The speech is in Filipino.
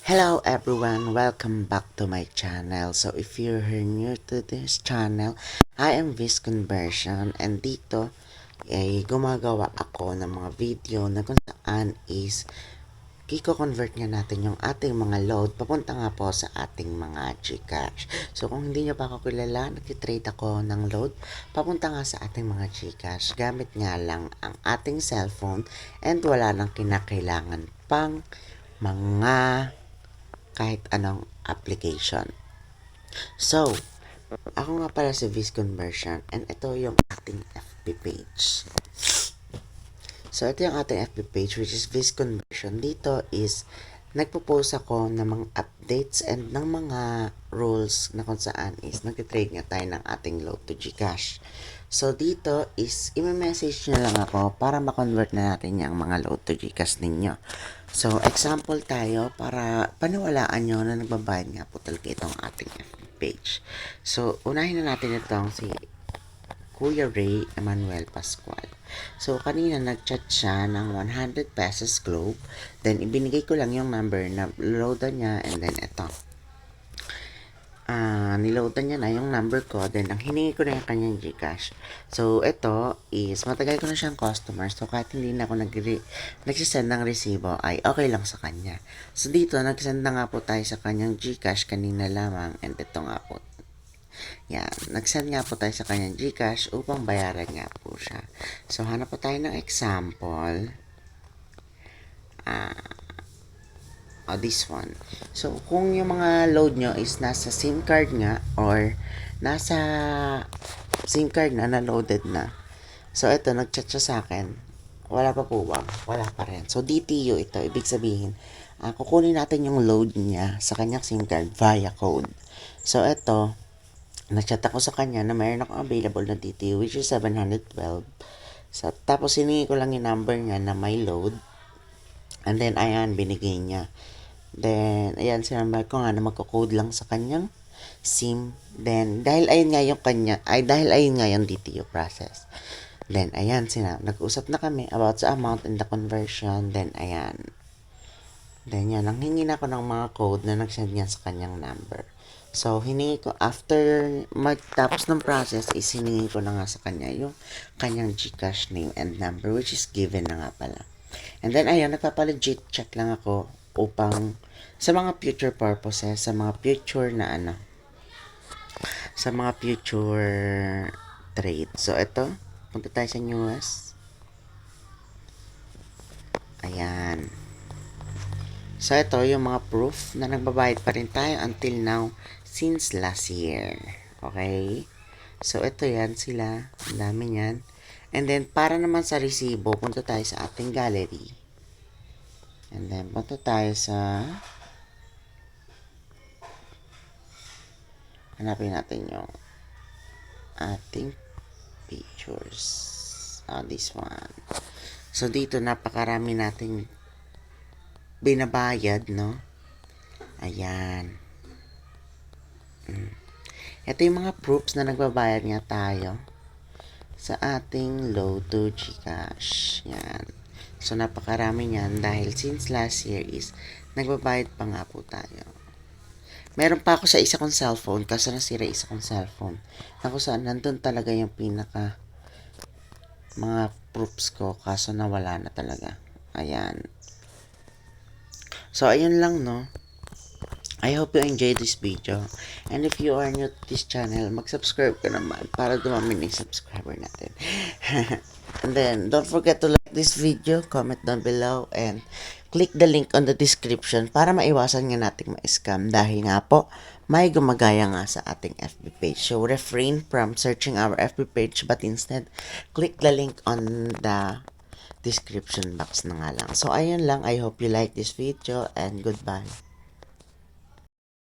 Hello everyone, welcome back to my channel. So if you're new to this channel, I am Viz Conversion and dito ay gumagawa ako ng mga video na kung saan is i-convert nga natin yung ating mga load papunta nga po sa ating mga Gcash. So kung hindi nyo pa ako kilala, nag-trade ako ng load papunta nga sa ating mga Gcash gamit nga lang ang ating cellphone and wala nang kinakailangan pang mga kahit anong application. So, ako nga pala si Viz Conversion and ito yung ating FB page. So, ito yung ating FB page which is Viz Conversion. Dito is nagpo-post ako ng mga updates and ng mga rules na kung saan is nag-trade nga tayo ng ating load to Gcash. So, dito is i-message nyo lang ako para ma-convert na natin yung mga load to Gcash ninyo. So, example tayo para paniwalaan nyo na nagbabayad nga po talaga itong ating FB page. So, unahin na natin itong si Kuya Ray Emmanuel Pascual. So, kanina nag-chat siya ng 100 pesos globe. Then, ibinigay ko lang yung number na loadan niya and then ito. Niloadan niya na yung number ko. Then, ang hiningi ko na yung kanyang Gcash. So, ito is matagal ko na siyang customer. So, kahit hindi na ako nagsisend ng resibo, ay okay lang sa kanya. So, dito, nagsend na nga po tayo sa kanyang Gcash kanina lamang. And ito nga po. Yan. Nagsend nga po tayo sa kanyang Gcash upang bayaran nga po siya. So, hanap po tayo ng example. This one. So, kung yung mga load nyo is nasa SIM card nga or nasa SIM card na na-loaded na. So, ito, nag-chat siya sa akin. Wala pa po ba? Wala pa rin. So, DTU ito. Ibig sabihin, kukunin natin yung load niya sa kanyang SIM card via code. So, ito, nag-chat ako sa kanya na mayroon akong available na DTU which is 712. So, tapos, hiningi ko lang yung number niya na may load. And then, ayan, binigay niya. Then, ayan, sinambay ko nga na magko-code lang sa kanyang SIM. Then, dahil ayun nga yung DTU process. Then, ayan, nag-usap na kami about sa amount and the conversion. Then, ayan. Then, yan, nanghingi na ako ng mga code na nag-send niya sa kanyang number. So, hiningi ko, after magtapos ng process, is hiningi ko na nga sa kanya yung kanyang Gcash name and number, which is given na nga pala. And then, ayan, nagpapalegit check lang ako upang sa mga future purposes, sa mga future na sa mga future trade. So, ito, punta tayo sa newest. Ayan. So, ito yung mga proof na nagbabayad pa rin tayo until now since last year. Okay? So, ito yan sila. Ang dami yan. And then, para naman sa resibo, punta tayo sa ating gallery. And then, punta tayo sa hanapin natin yung ating pictures. This one. So, dito, napakarami nating binabayad, no? Ayan. Ito yung mga proofs na nagbabayad nga tayo sa ating load to Gcash. Yan. So, napakarami niyan dahil since last year is nagbabayad pa nga po tayo. Meron pa ako sa isa kong cellphone kasi nasira isa kong cellphone. Na kung saan nandun talaga yung pinaka mga proofs ko kaso nawala na talaga. Ayan. So, ayun lang, no? I hope you enjoyed this video. And if you are new to this channel, mag-subscribe ka naman para dumami na yung subscriber natin. And then, don't forget to like this video, comment down below, and click the link on the description para maiwasan nga nating ma-scam dahil nga po, may gumagaya nga sa ating FB page. So, refrain from searching our FB page but instead, click the link on the description box na nga lang. So, ayun lang. I hope you like this video and goodbye.